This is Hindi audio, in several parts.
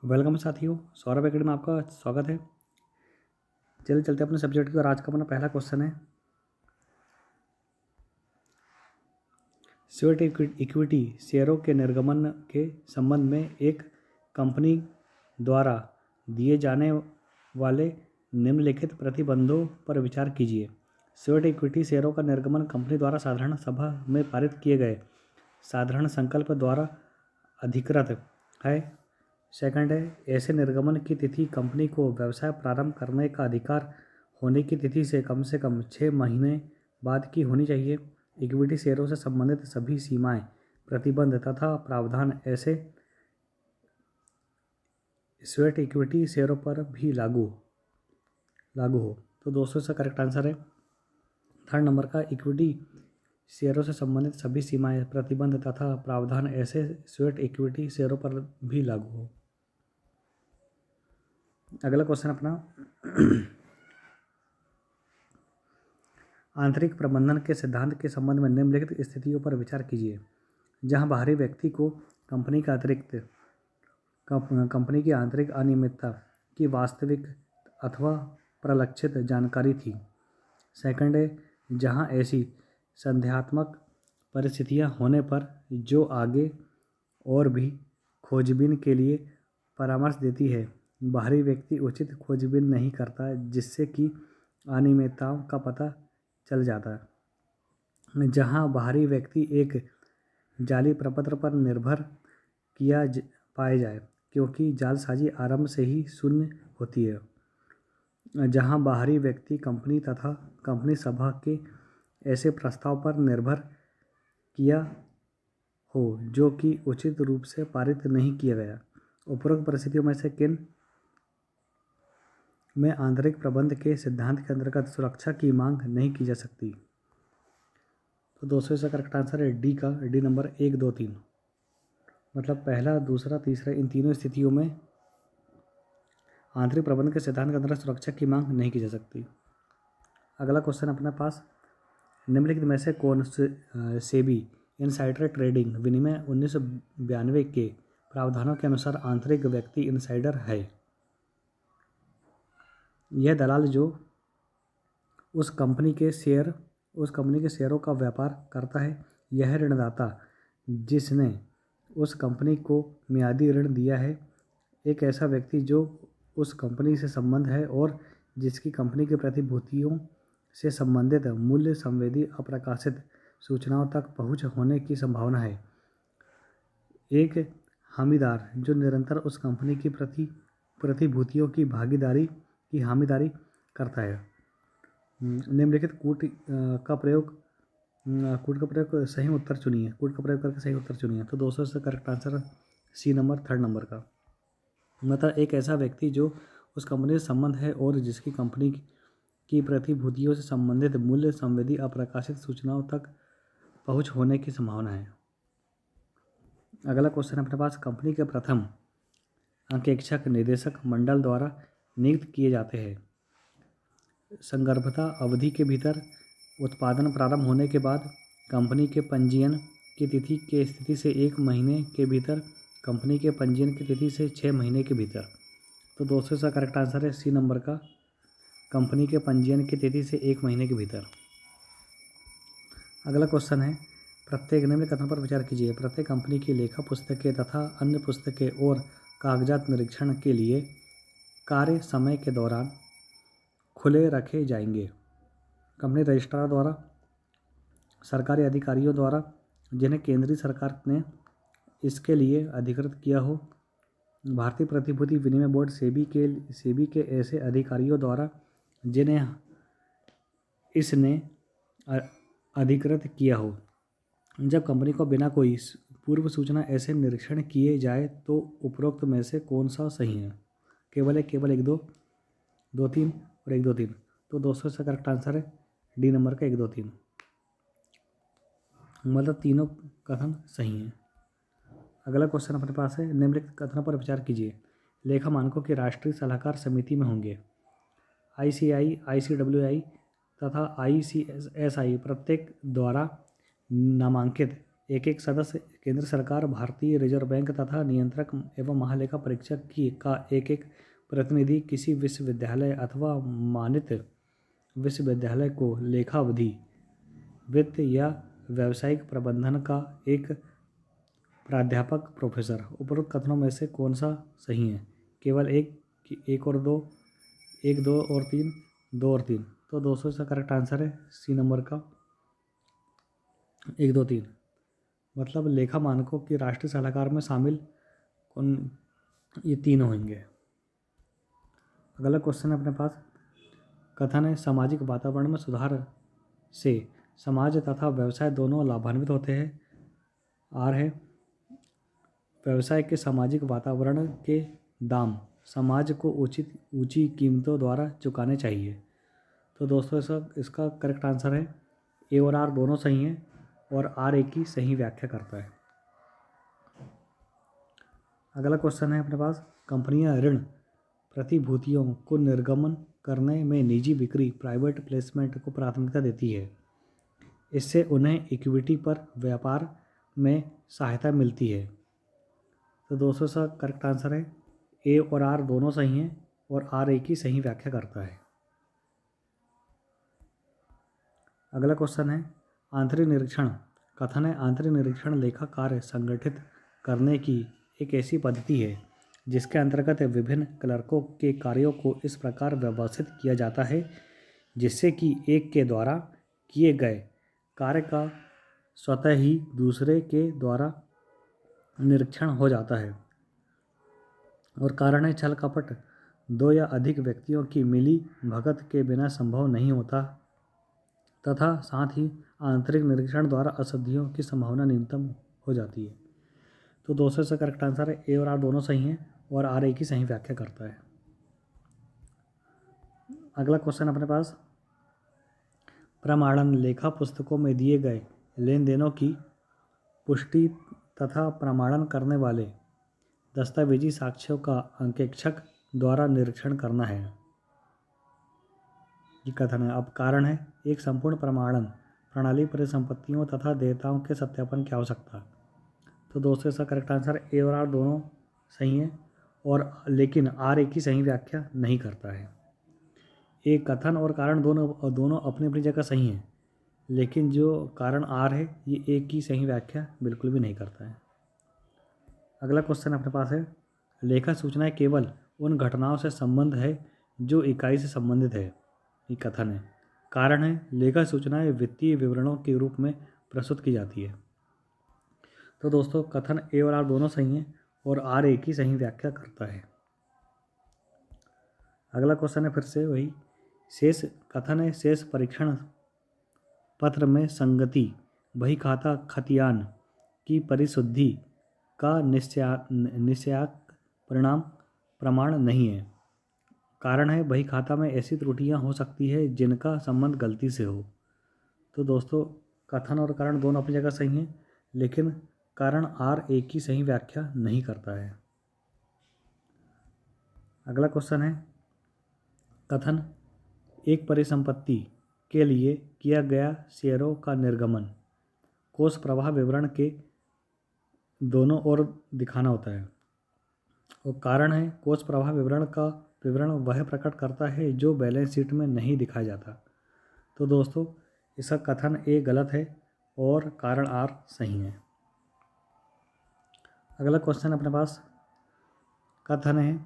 वेलकम साथियों, सौरभ एकेडमी में आपका स्वागत है। चलिए चलते अपने सब्जेक्ट की और आज का अपना पहला क्वेश्चन है स्वेट इक्विटी शेयरों के निर्गमन के संबंध में एक कंपनी द्वारा दिए जाने वाले निम्नलिखित प्रतिबंधों पर विचार कीजिए। स्वेट इक्विटी शेयरों का निर्गमन कंपनी द्वारा साधारण सभा में पारित किए गए साधारण संकल्प द्वारा अधिकृत है। सेकंड है, ऐसे निर्गमन की तिथि कंपनी को व्यवसाय प्रारंभ करने का अधिकार होने की तिथि से कम 6 महीने बाद की होनी चाहिए। इक्विटी शेयरों से संबंधित सभी सीमाएं, प्रतिबंध तथा प्रावधान ऐसे स्वेट इक्विटी शेयरों पर भी लागू हो। तो दोस्तों इसका करेक्ट आंसर है थर्ड नंबर का, इक्विटी शेयरों से संबंधित सभी सीमाएं, प्रतिबंध तथा प्रावधान ऐसे स्वेट इक्विटी शेयरों पर भी लागू हो। अगला क्वेश्चन अपना आंतरिक प्रबंधन के सिद्धांत के संबंध में निम्नलिखित स्थितियों पर विचार कीजिए। जहां बाहरी व्यक्ति को कंपनी की आंतरिक अनियमितता की वास्तविक अथवा प्रलक्षित जानकारी थी। सेकंड है, जहां ऐसी संदेहात्मक परिस्थितियां होने पर जो आगे और भी खोजबीन के लिए परामर्श देती है, बाहरी व्यक्ति उचित खोजबीन नहीं करता जिससे कि अनियमितताओं का पता चल जाता है। जहां बाहरी व्यक्ति एक जाली प्रपत्र पर निर्भर पाए जाए क्योंकि जालसाजी आरंभ से ही शून्य होती है। जहां बाहरी व्यक्ति कंपनी तथा कंपनी सभा के ऐसे प्रस्ताव पर निर्भर किया हो जो कि उचित रूप से पारित नहीं किया गया। उपरोक्त परिस्थितियों में से किन में आंतरिक प्रबंध के सिद्धांत के अंतर्गत सुरक्षा की मांग नहीं की जा सकती? तो दोस्तों इसका करेक्ट आंसर है डी का, डी नंबर 1, 2, 3। मतलब पहला, दूसरा, तीसरा, इन तीनों स्थितियों में आंतरिक प्रबंध के सिद्धांत के अंतर्गत सुरक्षा की मांग नहीं की जा सकती। अगला क्वेश्चन अपने पास, निम्नलिखित में से कौन सेबी इनसाइडर ट्रेडिंग विनियम 1992 के प्रावधानों के अनुसार आंतरिक व्यक्ति इनसाइडर है? यह दलाल जो उस कंपनी के शेयरों का व्यापार करता है। यह ऋणदाता जिसने उस कंपनी को मियादी ऋण दिया है। एक ऐसा व्यक्ति जो उस कंपनी से संबंध है और जिसकी कंपनी के प्रतिभूतियों से संबंधित मूल्य संवेदी अप्रकाशित सूचनाओं तक पहुंच होने की संभावना है। एक हामीदार जो निरंतर उस कंपनी की प्रतिभूतियों की हामीदारी करता है। निम्नलिखित कूट का प्रयोग सही उत्तर चुनिए। कूट का प्रयोग करके सही उत्तर चुनिए। तो दोस्तों इसका correct answer C number, third number का। मतलब एक ऐसा व्यक्ति जो उस कंपनी से संबंध है और जिसकी कंपनी की प्रतिभूतियों से संबंधित मूल्य संवेदी अप्रकाशित सूचनाओं तक पहुंच होने की संभावना है। अगला क्वेश्चन अपने पास, कंपनी के प्रथम अंकेक्षक निदेशक मंडल द्वारा नियुक्त किए जाते हैं। संगर्भता अवधि के भीतर उत्पादन प्रारंभ होने के बाद, कंपनी के पंजीयन की तिथि के स्थिति से 1 महीने के भीतर, कंपनी के पंजीयन की तिथि से 6 महीने के भीतर। तो दोस्तों इसका करेक्ट आंसर है सी नंबर का, कंपनी के पंजीयन की तिथि से 1 महीने के भीतर। अगला क्वेश्चन है, प्रत्येक निम्न कथन पर विचार कीजिए। प्रत्येक कंपनी की लेखा पुस्तकें तथा अन्य पुस्तकें और कागजात निरीक्षण के लिए कार्य समय के दौरान खुले रखे जाएंगे। कंपनी रजिस्ट्रार द्वारा, सरकारी अधिकारियों द्वारा जिन्हें केंद्रीय सरकार ने इसके लिए अधिकृत किया हो, भारतीय प्रतिभूति विनिमय बोर्ड सेबी के ऐसे अधिकारियों द्वारा जिन्हें इसने अधिकृत किया हो। जब कंपनी को बिना कोई पूर्व सूचना ऐसे निरीक्षण किए जाए तो उपरोक्त में से कौन सा सही है? केवल 1, 2, 2, 3 और 1, 2, 3। तो दोस्तों इसका करेक्ट आंसर है डी नंबर का, 1, 2, 3। मतलब तीनों कथन सही हैं। अगला क्वेश्चन अपने पास है, निम्नलिखित कथनों पर विचार कीजिए। लेखा मानकों की राष्ट्रीय सलाहकार समिति में होंगे ICAI, ICWI तथा ICSI प्रत्येक द्वारा नामांकित एक सदस्य केंद्र सरकार, भारतीय रिजर्व बैंक तथा नियंत्रक एवं महालेखा परीक्षक का एक एक प्रतिनिधि किसी विश्वविद्यालय अथवा मानित विश्वविद्यालय को लेखाविधि, वित्त या व्यावसायिक प्रबंधन का एक प्राध्यापक, प्रोफेसर। उपरोक्त कथनों में से कौन सा सही है? केवल एक और दो, एक, दो और तीन, दो और तीन। तो दोस्तों इसका करेक्ट आंसर है सी नंबर का 1, 2, 3। मतलब लेखा मानकों की राष्ट्रीय सलाहकार में शामिल कौन, ये तीनों होंगे। अगला क्वेश्चन है अपने पास, कथन है सामाजिक वातावरण में सुधार से समाज तथा व्यवसाय दोनों लाभान्वित होते हैं। आर है व्यवसाय के सामाजिक वातावरण के दाम समाज को ऊंची कीमतों द्वारा चुकाने चाहिए। तो दोस्तों इसका करेक्ट आंसर है ए और आर दोनों सही हैं और आर एक की सही व्याख्या करता है। अगला क्वेश्चन है अपने पास, कंपनियां ऋण प्रतिभूतियों को निर्गमन करने में निजी बिक्री, प्राइवेट प्लेसमेंट को प्राथमिकता देती है। इससे उन्हें इक्विटी पर व्यापार में सहायता मिलती है। तो दोस्तों इसका करेक्ट आंसर है ए और आर दोनों सही हैं और आर एक की सही व्याख्या करता है। अगला क्वेश्चन है, आंतरिक निरीक्षण। कथन है आंतरिक निरीक्षण लेखा कार्य संगठित करने की एक ऐसी पद्धति है जिसके अंतर्गत विभिन्न क्लर्कों के कार्यों को इस प्रकार व्यवस्थित किया जाता है जिससे कि एक के द्वारा किए गए कार्य का स्वतः ही दूसरे के द्वारा निरीक्षण हो जाता है। और कारण है छल कपट दो या अधिक व्यक्तियों की मिली भगत के बिना संभव नहीं होता तथा साथ ही आंतरिक निरीक्षण द्वारा अशुद्धियों की संभावना न्यूनतम हो जाती है। तो दोस्तों से करेक्ट आंसर है ए और आर दोनों सही हैं और आर एक ही सही व्याख्या करता है। अगला क्वेश्चन अपने पास, प्रमाणन लेखा पुस्तकों में दिए गए लेन देनों की पुष्टि तथा प्रमाणन करने वाले दस्तावेजी साक्ष्यों का अंकेक्षक द्वारा निरीक्षण करना है। ये कथन है। अब कारण है एक संपूर्ण प्रमाणन प्रणाली परिसंपत्तियों तथा देयताओं के सत्यापन की आवश्यकता। तो दोस्तों इसका करेक्ट आंसर ए और आर दोनों सही हैं और लेकिन आर एक की सही व्याख्या नहीं करता है। एक कथन और कारण दोनों अपनी अपनी जगह सही हैं, लेकिन जो कारण आर है ये एक की सही व्याख्या बिल्कुल भी नहीं करता है। अगला क्वेश्चन अपने पास है, लेखा सूचनाएं केवल उन घटनाओं से संबंध है जो इकाई से संबंधित है। ये कथन है। कारण है लेखा सूचनाएं वित्तीय विवरणों के रूप में प्रस्तुत की जाती है। तो दोस्तों कथन ए और आर दोनों सही हैं और आर एक ही सही व्याख्या करता है। अगला क्वेश्चन है फिर से वही शेष कथन है शेष परीक्षण पत्र में संगति बही खाता खतियान की परिशुद्धि का निश्चयात्मक परिणाम प्रमाण नहीं है। कारण है बही खाता में ऐसी त्रुटियां हो सकती है जिनका संबंध गलती से हो। तो दोस्तों कथन और कारण दोनों अपनी जगह सही हैं, लेकिन कारण आर एक की सही व्याख्या नहीं करता है। अगला क्वेश्चन है, कथन एक परिसंपत्ति के लिए किया गया शेयरों का निर्गमन कोष प्रवाह विवरण के दोनों ओर दिखाना होता है। और कारण है कोष प्रवाह विवरण का विवरण वह प्रकट करता है जो बैलेंस शीट में नहीं दिखाया जाता। तो दोस्तों इसका कथन ए गलत है और कारण आर सही है। अगला क्वेश्चन अपने पास, कथन है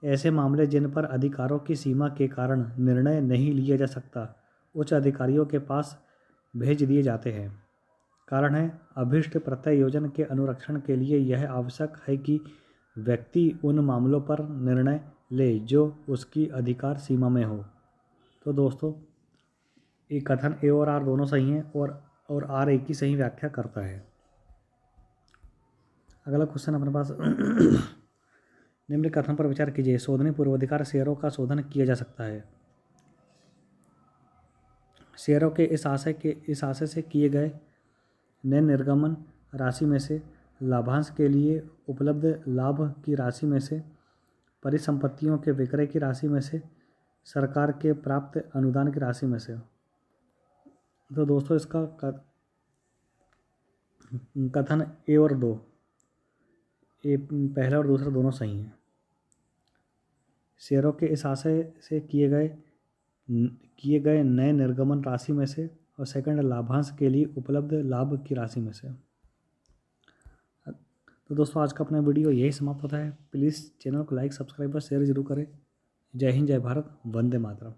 ऐसे मामले जिन पर अधिकारों की सीमा के कारण निर्णय नहीं लिया जा सकता उच्च अधिकारियों के पास भेज दिए जाते हैं। कारण है अभीष्ट प्रत्यय योजन के अनुरक्षण के लिए यह आवश्यक है कि व्यक्ति उन मामलों पर निर्णय ले जो उसकी अधिकार सीमा में हो। तो दोस्तों ये कथन ए और आर दोनों सही हैं और आर एक की सही व्याख्या करता है। अगला क्वेश्चन अपने पास निम्न कथन पर विचार कीजिए, शोधनी पूर्वाधिकार शेयरों का शोधन किया जा सकता है। शेयरों के इस आशय से किए गए नए निर्गमन राशि में से, लाभांश के लिए उपलब्ध लाभ की राशि में से, परिसंपत्तियों के विक्रय की राशि में से, सरकार के प्राप्त अनुदान की राशि में से। तो दोस्तों इसका कथन ए और दो, ए पहला और दूसरा दोनों सही हैं। शेयरों के इस आशय से किए गए नए निर्गमन राशि में से, और सेकंड लाभांश के लिए उपलब्ध लाभ की राशि में से। तो दोस्तों आज का अपना वीडियो यही समाप्त होता है। प्लीज़ चैनल को लाइक, सब्सक्राइब और शेयर जरूर करें। जय हिंद, जय भारत, वंदे मातरम।